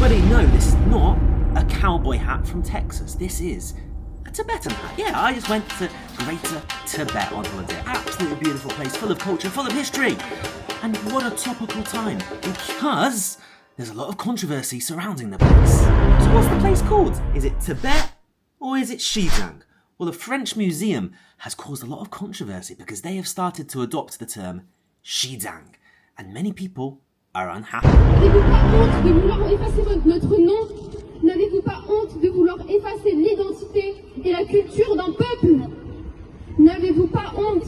everybody know this is not a cowboy hat from Texas. This is a Tibetan hat. Yeah, I just went to Greater Tibet on holiday. Absolutely beautiful place, full of culture, full of history. And what a topical time, because there's a lot of controversy surrounding the place. So what's the place called? Is it Tibet or is it Xizang? Well, the French Museum has caused a lot of controversy because they have started to adopt the term Xizang, and many people are unhappy. N'avez-vous pas honte de vouloir effacer notre nom? N'avez-vous pas honte de vouloir effacer l'identité et la culture d'un peuple? N'avez-vous pas honte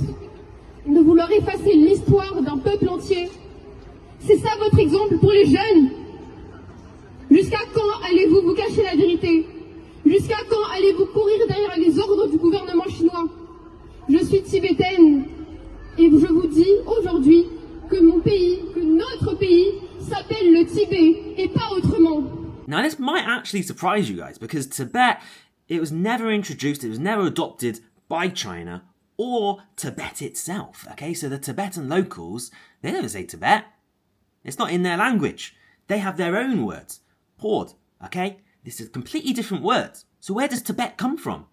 de vouloir effacer l'histoire d'un peuple entier? C'est ça votre exemple pour les jeunes? Jusqu'à quand allez-vous vous cacher la vérité? Jusqu'à quand allez-vous courir derrière les ordres du gouvernement chinois? Je suis tibétaine et je vous dis aujourd'hui que mon pays, que notre pays s'appelle le Tibet et pas autrement. Now this might actually surprise you guys, because Tibet, it was never introduced, it was never adopted by China or Tibet itself, okay? So the Tibetan locals, they never say Tibet. It's not in their language. They have their own words. Pord, okay? This is completely different words. So where does Tibet come from?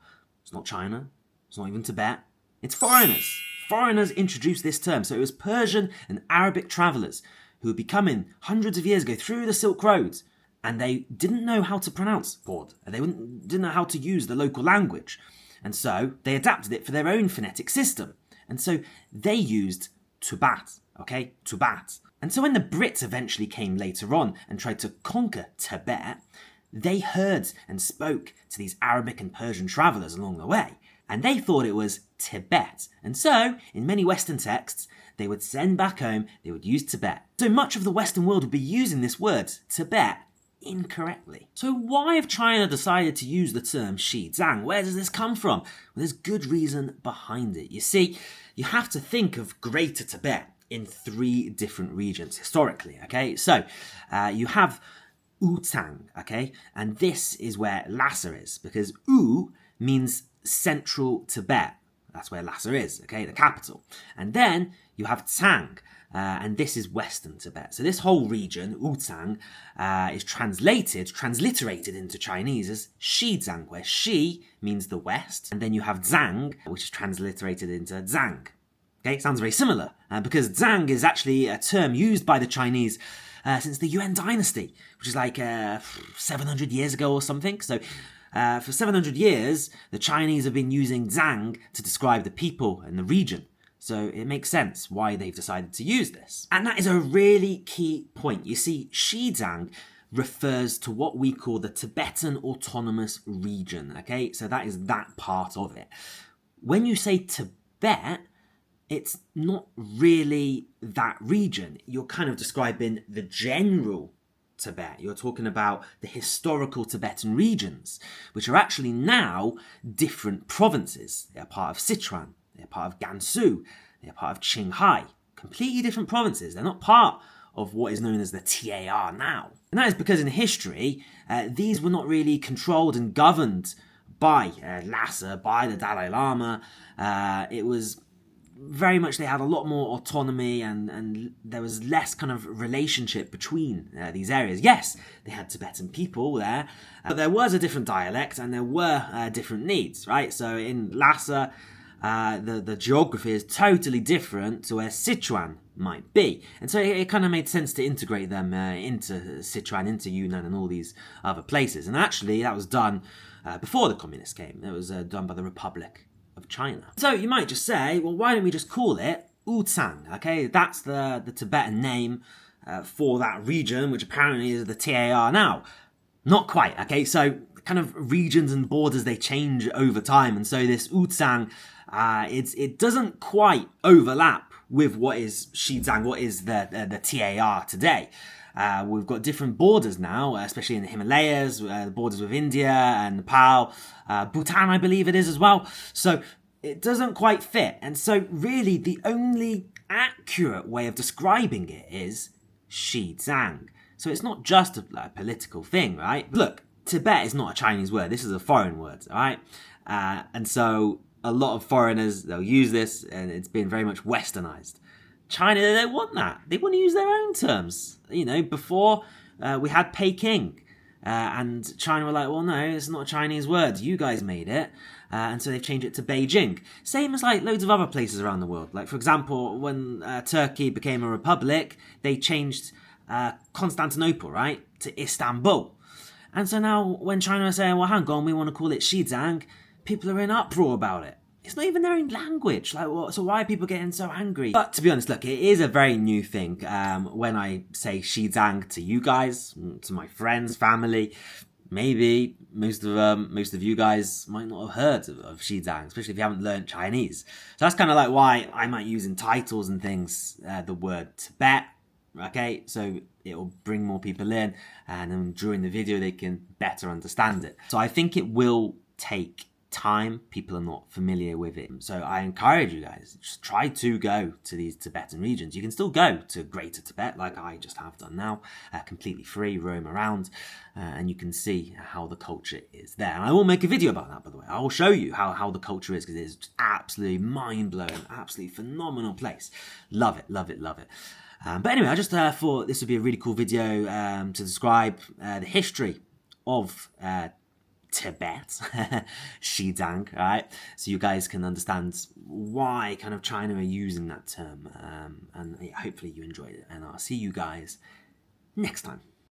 It's not China. It's not even Tibet. It's foreigners. Foreigners introduced this term. So it was Persian and Arabic travellers who had been coming hundreds of years ago through the Silk Roads, and they didn't know how to pronounce Pord. They didn't know how to use the local language. And so they adapted it for their own phonetic system. And so they used Tubat, okay? Tubat. And so when the Brits eventually came later on and tried to conquer Tibet, they heard and spoke to these Arabic and Persian travellers along the way, and they thought it was Tibet. And so, in many Western texts, they would send back home, they would use Tibet. So much of the Western world would be using this word, Tibet, incorrectly. So why have China decided to use the term Xizang? Where does this come from? Well, there's good reason behind it. You see, you have to think of Greater Tibet in 3 different regions historically, okay? So, you have Xizang, okay? And this is where Lhasa is, because U means central Tibet. That's where Lhasa is, okay? The capital. And then you have Tsang, and this is western Tibet. So this whole region, Xizang, is transliterated into Chinese as Xizang, where Xi means the west, and then you have Zhang, which is transliterated into Zhang. Okay, sounds very similar, because Zhang is actually a term used by the Chinese since the Yuan dynasty, which is like 700 years ago or something. So for 700 years, the Chinese have been using Zhang to describe the people and the region. So it makes sense why they've decided to use this. And that is a really key point. You see, Xizang refers to what we call the Tibetan Autonomous Region, okay? So that is that part of it. When you say Tibet, it's not really that region. You're kind of describing the general Tibet. You're talking about the historical Tibetan regions, which are actually now different provinces. They're part of Sichuan, they're part of Gansu, they're part of Qinghai. Completely different provinces. They're not part of what is known as the TAR now. And that is because in history, these were not really controlled and governed by Lhasa, by the Dalai Lama. It was very much, they had a lot more autonomy, and there was less kind of relationship between these areas. Yes, they had Tibetan people there, but there was a different dialect and there were different needs, right? So in Lhasa, the geography is totally different to where Sichuan might be. And so it kind of made sense to integrate them into Sichuan, into Yunnan and all these other places. And actually that was done before the communists came. It was done by the Republic of China. So you might just say, well, why don't we just call it Xizang? Okay, that's the Tibetan name for that region, which apparently is the TAR now. Not quite, okay? So kind of regions and borders, they change over time. And so this Xizang, it doesn't quite overlap with what is Xizang, what is the TAR today. We've got different borders now, especially in the Himalayas, the borders with India and Nepal, Bhutan, I believe it is as well. So it doesn't quite fit. And so really the only accurate way of describing it is Xizang. So it's not just a political thing, right? Look, Tibet is not a Chinese word. This is a foreign word, all right? And so a lot of foreigners, they'll use this, and it's been very much westernized. China, they don't want that. They want to use their own terms. You know, before we had Peking, And China were like, well, no, it's not a Chinese word. You guys made it. And so they've changed it to Beijing. Same as like loads of other places around the world. Like, for example, when Turkey became a republic, they changed Constantinople, right, to Istanbul. And so now when China is saying, well, hang on, we want to call it Xizang, people are in uproar about it. It's not even their own language. Like, what? So why are people getting so angry? But to be honest, look, it is a very new thing. When I say Xizang to you guys, to my friends, family, maybe most of you guys might not have heard of Xizang, especially if you haven't learned Chinese. So that's kind of like why I might use in titles and things the word Tibet. Okay, so it'll bring more people in, and then during the video they can better understand it. So I think it will take time. People are not familiar with it. So I encourage you guys, just try to go to these Tibetan regions. You can still go to Greater Tibet, like I just have done now, completely free, roam around, and you can see how the culture is there. And I will make a video about that, by the way. I will show you how the culture is, because it is just absolutely mind-blowing, absolutely phenomenal place. Love it, love it, love it. But anyway, I just thought this would be a really cool video to describe the history of Tibet, Xizang, right? So you guys can understand why kind of China are using that term, and hopefully you enjoyed it. And I'll see you guys next time.